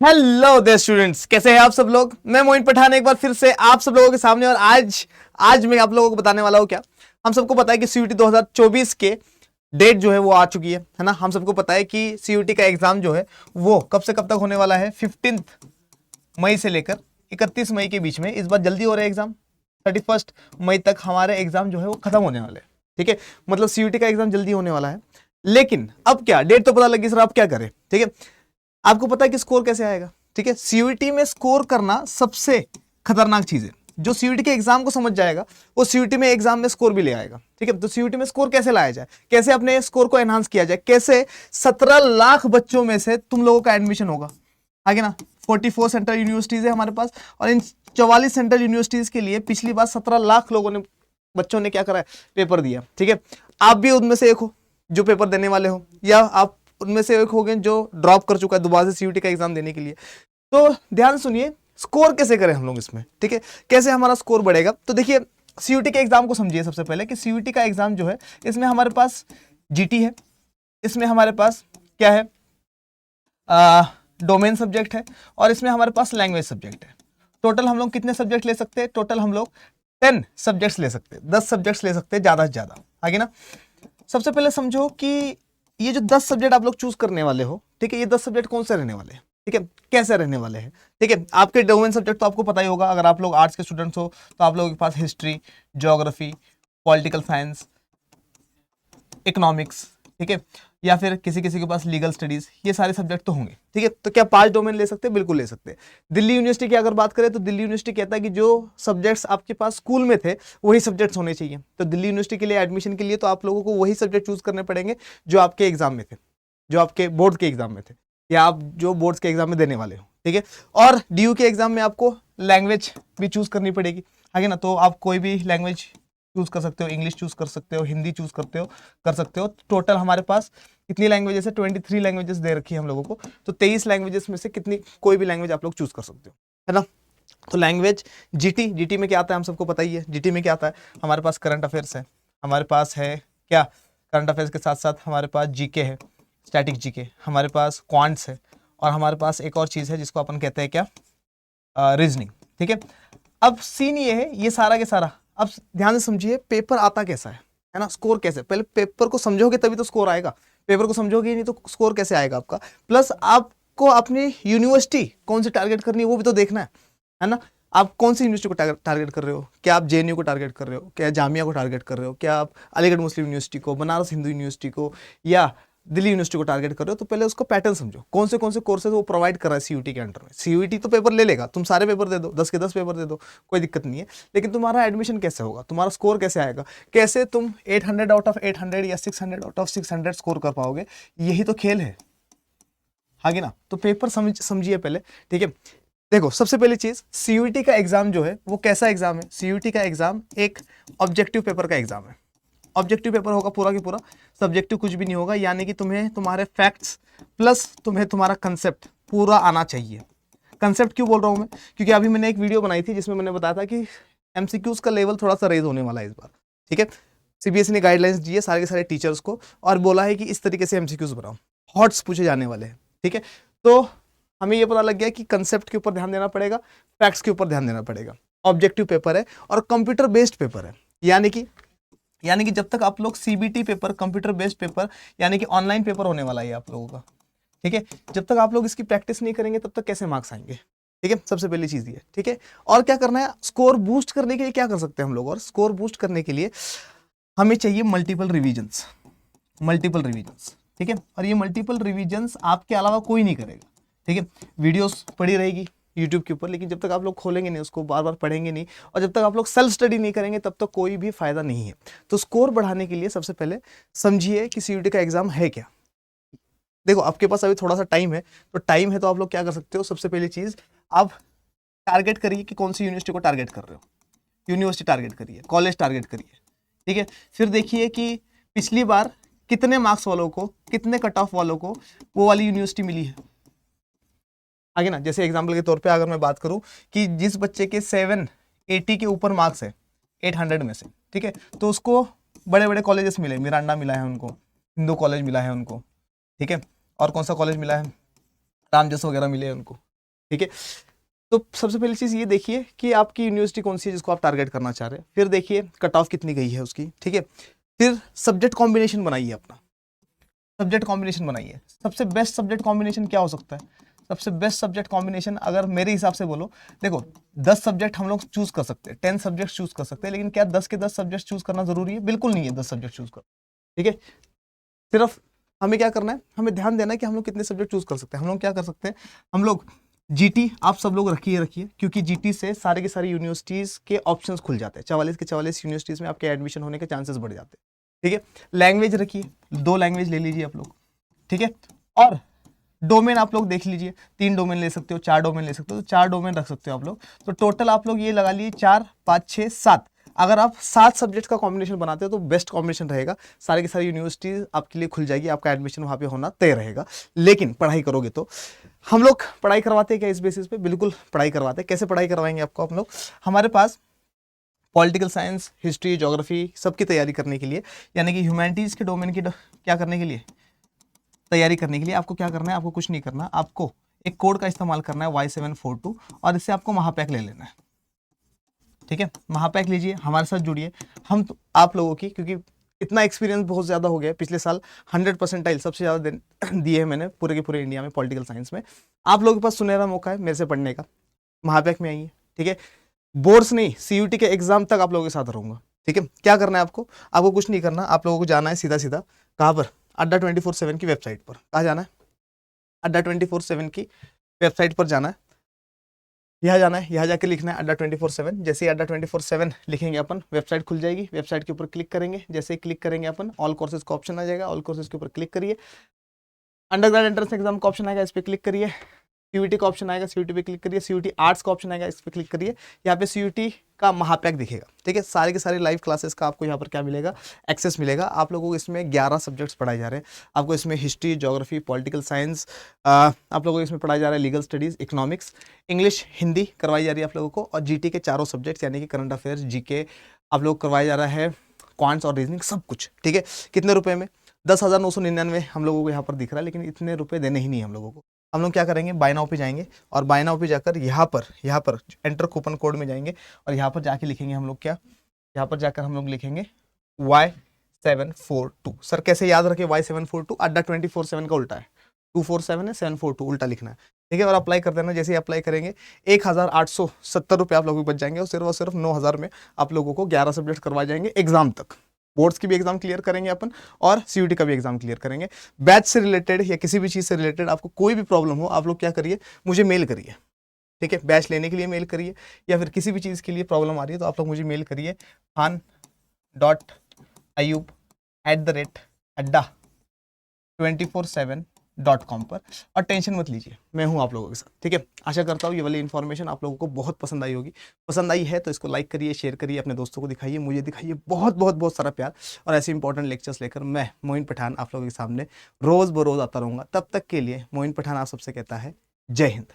Hello there students, कैसे हैं आप सब लोग। मैं मोइन पठान एक बार फिर से आप सब लोगों के सामने। और आज मैं आप लोगों को बताने वाला हूं क्या। हम सबको पता है कि सीयूटी 2024 के डेट जो है वो आ चुकी है ना। हम सबको पता है कि सीयूटी का एग्जाम जो है वो कब से कब तक होने वाला है। 15 मई से लेकर 31 मई के बीच में। इस बार जल्दी हो रहा है एग्जाम, 31 मई तक हमारे एग्जाम जो है वो खत्म होने वाले हैं। ठीक है, मतलब सीयूटी का एग्जाम जल्दी होने वाला है। लेकिन अब क्या, डेट तो पता लगी सर, अब क्या करें। ठीक है, आपको पता है कि स्कोर कैसे आएगा। ठीक है, सीयूटी में स्कोर करना सबसे खतरनाक चीज है। जो सीयूटी के एग्जाम को समझ जाएगा वो सीयूटी में एग्जाम में स्कोर भी ले आएगा। ठीक है, तो सीयूटी में स्कोर कैसे लाया जाए, कैसे अपने स्कोर को एनहांस किया जाए, कैसे 17 लाख बच्चों में से तुम लोगों का एडमिशन होगा आगे ना। 44 सेंट्रल यूनिवर्सिटीज है हमारे पास, और इन 44 सेंट्रल यूनिवर्सिटीज के लिए पिछली बार 17 लाख लोगों ने, बच्चों ने क्या करा है, पेपर दिया। ठीक है, आप भी उनमें से एक हो जो पेपर देने वाले हो, या आप उनमें से एक हो गए जो ड्रॉप कर चुका है दोबारा से सीयूटी का एग्जाम देने के लिए। तो ध्यान सुनिए, स्कोर कैसे करें हम लोग इसमें। ठीक है, कैसे हमारा स्कोर बढ़ेगा। तो देखिए, सीयूटी के एग्जाम को समझिए सबसे पहले कि सीयूटी का एग्जाम जो है, इसमें हमारे पास जीटी है, इसमें हमारे पास क्या है, डोमेन सब्जेक्ट है, और इसमें हमारे पास लैंग्वेज सब्जेक्ट है। टोटल हम लोग कितने सब्जेक्ट ले सकते हैं, टोटल हम लोग 10 सब्जेक्ट्स ले सकते हैं, 10 सब्जेक्ट्स ले सकते हैं ज्यादा से ज्यादा आगे ना। सबसे पहले समझो कि ये जो 10 सब्जेक्ट आप लोग चूज करने वाले हो, ठीक है, ये 10 सब्जेक्ट कौन से रहने वाले हैं, ठीक है, कैसे रहने वाले हैं। ठीक है, आपके डोमेन सब्जेक्ट तो आपको पता ही होगा। अगर आप लोग आर्ट्स के स्टूडेंट्स हो तो आप लोगों के पास history, geography, political science, economics, ठीक है, या फिर किसी किसी के पास लीगल स्टडीज, ये सारे सब्जेक्ट तो होंगे। ठीक है, तो क्या 5 डोमेन ले सकते हैं, बिल्कुल ले सकते हैं। दिल्ली यूनिवर्सिटी की अगर बात करें तो दिल्ली यूनिवर्सिटी कहता है कि जो सब्जेक्ट्स आपके पास स्कूल में थे वही सब्जेक्ट्स होने चाहिए। तो दिल्ली यूनिवर्सिटी के लिए एडमिशन के लिए तो आप लोगों को वही सब्जेक्ट चूज करने पड़ेंगे जो आपके एग्जाम में थे, जो आपके बोर्ड के एग्जाम में थे, या आप जो बोर्ड्स के एग्जाम में देने वाले हो। ठीक है, और डीयू के एग्जाम में आपको लैंग्वेज भी चूज करनी पड़ेगी आगे ना। तो आप कोई भी लैंग्वेज चूज कर सकते हो, इंग्लिश चूज कर सकते हो, हिंदी चूज कर सकते हो। टोटल हमारे पास कितनी लैंग्वेजेस है, 23 लैंग्वेजेस दे रखी है हम लोगों को। तो 23 लैंग्वेजेस में से कितनी, कोई भी लैंग्वेज आप लोग चूज कर सकते हो, है ना। तो लैंग्वेज, जीटी में क्या आता है हम सबको पता ही है। जीटी में क्या आता है, हमारे पास करंट अफेयर्स है, हमारे पास है क्या, करंट अफेयर्स के साथ साथ हमारे पास जीके है, स्टैटिक जीके, हमारे पास क्वांट्स है, और हमारे पास एक और चीज़ है जिसको अपन कहते हैं क्या, रीजनिंग। ठीक है, अब सीन ये है, ये सारा के सारा, अब ध्यान से समझिए पेपर आता कैसा है ना, स्कोर कैसे। पहले पेपर को समझोगे तभी तो स्कोर आएगा, पेपर को समझोगे ही नहीं तो स्कोर कैसे आएगा आपका। प्लस आपको अपनी यूनिवर्सिटी कौन सी टारगेट करनी है वो भी तो देखना है ना। आप कौन सी यूनिवर्सिटी को टारगेट कर रहे हो, क्या आप जेएनयू को टारगेट कर रहे हो, क्या जामिया को टारगेट कर रहे हो, क्या आप अलीगढ़ मुस्लिम यूनिवर्सिटी को, बनारस हिंदू यूनिवर्सिटी को, या दिल्ली यूनिवर्सिटी को टारगेट कर रहे हो। तो पहले उसको पैटर्न समझो, कौन से कोर्सेज वो प्रोवाइड कर रहा है सीयूटी के अंडर में। सीयूटी तो पेपर ले लेगा, तुम सारे पेपर दे दो, 10 के 10 पेपर दे दो, कोई दिक्कत नहीं है। लेकिन तुम्हारा एडमिशन कैसे होगा, तुम्हारा स्कोर कैसे आएगा, कैसे तुम 800 आउट ऑफ 800 या 600 आउट ऑफ 600 स्कोर कर पाओगे, यही तो खेल है आगे ना। तो पेपर समझिए पहले। ठीक है, देखो सबसे पहली चीज, सीयूटी का एग्जाम जो है वो कैसा एग्जाम है। सीयूटी का एग्जाम एक ऑब्जेक्टिव पेपर का एग्जाम है। ऑब्जेक्टिव पेपर होगा पूरा की पूरा, सब्जेक्टिव कुछ भी नहीं होगा। यानी कि तुम्हें तुम्हारे फैक्ट्स प्लस तुम्हें तुम्हारा कंसेप्ट पूरा आना चाहिए। कंसेप्ट क्यों बोल रहा हूं मैं, क्योंकि अभी मैंने एक वीडियो बनाई थी जिसमें मैंने बताया था कि एमसीक्यूज का लेवल थोड़ा सा रेज होने वाला है इस बार। ठीक है, सीबीएसई ने गाइडलाइंस दी है सारे के सारे टीचर्स को, और बोला है कि इस तरीके से एमसीक्यूज बनाओ, हॉट्स पूछे जाने वाले हैं। ठीक है, तो हमें ये पता लग गया कि कंसेप्ट के ऊपर ध्यान देना पड़ेगा, फैक्ट्स के ऊपर ध्यान देना पड़ेगा। ऑब्जेक्टिव पेपर है और कंप्यूटर बेस्ड पेपर है। यानी कि जब तक आप लोग CBT paper, computer based paper, यानी कि ऑनलाइन पेपर होने वाला है आप लोगों का। ठीक है, जब तक आप लोग इसकी प्रैक्टिस नहीं करेंगे तब तक कैसे मार्क्स आएंगे। ठीक है, सबसे पहली चीज ये। ठीक है, और क्या करना है, स्कोर बूस्ट करने के लिए क्या कर सकते हैं हम लोग, और स्कोर बूस्ट करने के लिए हमें चाहिए मल्टीपल रिविजन्स। ठीक है, और ये मल्टीपल रिविजन्स आपके अलावा कोई नहीं करेगा। ठीक है, वीडियोस पड़ी रहेगी यूट्यूब के ऊपर, लेकिन जब तक आप लोग खोलेंगे नहीं, उसको बार बार पढ़ेंगे नहीं, और जब तक आप लोग सेल्फ स्टडी नहीं करेंगे तब तक कोई भी फायदा नहीं है। तो स्कोर बढ़ाने के लिए सबसे पहले समझिए कि सीयूटी का एग्जाम है क्या। देखो आपके पास अभी थोड़ा सा टाइम है, तो आप लोग क्या कर सकते हो, सबसे पहली चीज आप टारगेट करिए कि कौन सी यूनिवर्सिटी को टारगेट कर रहे हो। यूनिवर्सिटी टारगेट करिए, कॉलेज टारगेट करिए। ठीक है, फिर देखिए कि पिछली बार कितने मार्क्स वालों को, कितने कट ऑफ वालों को वो वाली यूनिवर्सिटी मिली है आगे ना। जैसे एग्जाम्पल के तौर पे अगर मैं बात करूं कि जिस बच्चे के 780 के ऊपर मार्क्स है 800 में से, ठीक है, तो उसको बड़े बड़े कॉलेजेस मिले, मिरांडा मिला है उनको, हिंदू कॉलेज मिला है उनको, ठीक है, और कौन सा कॉलेज मिला है, रामजस वगैरह मिले हैं उनको। ठीक है, तो सबसे पहली चीज़ ये देखिए कि आपकी यूनिवर्सिटी कौन सी है जिसको आप टारगेट करना चाह रहे हैं। फिर देखिए कट ऑफ कितनी गई है उसकी, ठीक है। फिर सब्जेक्ट कॉम्बिनेशन बनाइए अपना, सब्जेक्ट कॉम्बिनेशन बनाइए। सबसे बेस्ट सब्जेक्ट कॉम्बिनेशन क्या हो सकता है? सबसे बेस्ट सब्जेक्ट कॉम्बिनेशन अगर मेरे हिसाब से बोलो, देखो 10 सब्जेक्ट हम लोग चूज कर सकते हैं, 10 सब्जेक्ट चूज कर सकते हैं, लेकिन क्या 10 के 10 सब्जेक्ट चूज करना जरूरी है? बिल्कुल नहीं है 10 सब्जेक्ट चूज कर, ठीक है। सिर्फ हमें क्या करना है, हमें ध्यान देना है कि हम लोग कितने सब्जेक्ट चूज कर सकते हैं। हम लोग क्या कर सकते हैं, हम लोग जीटी आप सब लोग रखिए, क्योंकि जीटी से सारे के सारे यूनिवर्सिटीज के ऑप्शंस खुल जाते हैं, 44 के 44 यूनिवर्सिटीज में आपके एडमिशन होने के चांसेस बढ़ जाते हैं, ठीक है। लैंग्वेज रखिए, 2 लैंग्वेज ले लीजिए आप लोग, ठीक है। और डोमेन आप लोग देख लीजिए, 3 डोमेन ले सकते हो, 4 डोमेन ले सकते हो, तो 4 डोमेन रख सकते हो आप लोग। तो टोटल आप लोग ये लगा लिए 4 5 6 7। अगर आप 7 सब्जेक्ट का कॉम्बिनेशन बनाते हो तो बेस्ट कॉम्बिनेशन रहेगा, सारी की सारी यूनिवर्सिटीज आपके लिए खुल जाएगी, आपका एडमिशन वहां पे होना तय रहेगा। लेकिन पढ़ाई करोगे तो हम लोग पढ़ाई करवाते हैं क्या इस बेसिस पे? बिल्कुल पढ़ाई करवाते हैं। कैसे पढ़ाई करवाएंगे आपको हम लोग? हमारे पास पॉलिटिकल साइंस, हिस्ट्री, ज्योग्राफी सबकी तैयारी करने के लिए, यानी कि ह्यूमैनिटीज के डोमेन की क्या करने के लिए, तैयारी करने के लिए आपको क्या करना है? आपको कुछ नहीं करना, आपको एक कोड का इस्तेमाल करना है Y742, और इससे आपको महापैक ले लेना है, ठीक है। महापैक लीजिए, हमारे साथ जुड़िए। हम तो आप लोगों की, क्योंकि इतना एक्सपीरियंस बहुत ज़्यादा हो गया, पिछले साल 100% सबसे ज़्यादा दिए हैं मैंने पूरे के पूरे इंडिया में पॉलिटिकल साइंस में। आप लोगों के पास सुनहरा मौका है मेरे से पढ़ने का, महापैक में आइए, ठीक है। बोर्ड्स नहीं, CUT के एग्जाम तक आप लोगों के साथ रहूंगा, ठीक है। क्या करना है आपको? आपको कुछ नहीं करना, आप लोगों को जाना है सीधा सीधा कहाँ पर? अड्डा 24/7 की वेबसाइट पर। कहाँ जाना है? अड्डा 24/7 की वेबसाइट पर जाना है, यहाँ जाना है, यहाँ जाके लिखना है अड्डा 24/7। जैसे ही अड्डा 24/7 लिखेंगे अपन, वेबसाइट खुल जाएगी, वेबसाइट के ऊपर क्लिक करेंगे। जैसे ही क्लिक करेंगे अपन, ऑल कोर्सेज का ऑप्शन आ जाएगा, ऑल कोर्सेज के ऊपर क्लिक करिए। अंडरग्रेड एंट्रेंस एग्जाम का ऑप्शन आएगा, इस पर क्लिक करिए। CUT का ऑप्शन आएगा, CUT पे क्लिक करिए। CUT आर्ट्स का ऑप्शन आएगा, इस पर क्लिक करिए। यहाँ पे CUT का महापैक दिखेगा, ठीक है। सारे के सारे लाइव क्लासेस का आपको यहाँ पर क्या मिलेगा? एक्सेस मिलेगा। आप लोगों को इसमें 11 सब्जेक्ट्स पढ़ाए जा रहे हैं। आपको इसमें हिस्ट्री, ज्योग्राफी, पॉलिटिकल साइंस, आप लोगों को इसमें पढ़ाया जा रहा है legal studies, economics, English, Hindi करवाई जा रही है आप लोगों को, और GT के चारों सब्जेक्ट्स यानी कि करंट अफेयर्स, GK आप लोग करवाया जा रहा है, क्वांट्स और रीजनिंग, सब कुछ, ठीक है। कितने रुपए में? 10,999 हम लोगों को यहाँ पर दिख रहा है, लेकिन इतने रुपए देने ही नहीं हम लोगों को। हम लोग क्या करेंगे? बाय नाउ पे जाएंगे, और बाय नाउ पे जाकर यहाँ पर एंटर कूपन कोड में जाएंगे, और यहाँ पर जाके लिखेंगे हम लोग क्या? यहाँ पर जाकर हम लोग लिखेंगे Y742। सर कैसे याद रखे Y742? अड्डा 24/7 का उल्टा है, 247 है, 742 उल्टा लिखना है, ठीक है। और अप्लाई कर देना। जैसे ही अप्लाई करेंगे 1,870 रुपये आप लोगों को बच जाएंगे, और सिर्फ 9,000 में आप लोगों को 11 सब्जेक्ट करवाए जाएंगे एग्जाम तक। बोर्ड्स की भी एग्जाम क्लियर करेंगे अपन, और CUT का भी एग्जाम क्लियर करेंगे। बैच से रिलेटेड या किसी भी चीज़ से रिलेटेड आपको कोई भी प्रॉब्लम हो, आप लोग क्या करिए? मुझे मेल करिए, ठीक है। बैच लेने के लिए मेल करिए, या फिर किसी भी चीज़ के लिए प्रॉब्लम आ रही है तो आप लोग मुझे मेल करिए khan.ayub@adda247.com पर। और टेंशन मत लीजिए, मैं हूं आप लोगों के साथ, ठीक है। आशा करता हूँ ये वाली इन्फॉर्मेशन आप लोगों को बहुत पसंद आई होगी। पसंद आई है तो इसको लाइक करिए, शेयर करिए, अपने दोस्तों को दिखाइए, मुझे दिखाइए बहुत बहुत बहुत सारा प्यार। और ऐसे इंपॉर्टेंट लेक्चर्स लेकर मैं मोइन पठान आप लोगों के सामने रोज़ बरोज़ आता रहूँगा। तब तक के लिए मोइन पठान आप सबसे कहता है जय हिंद।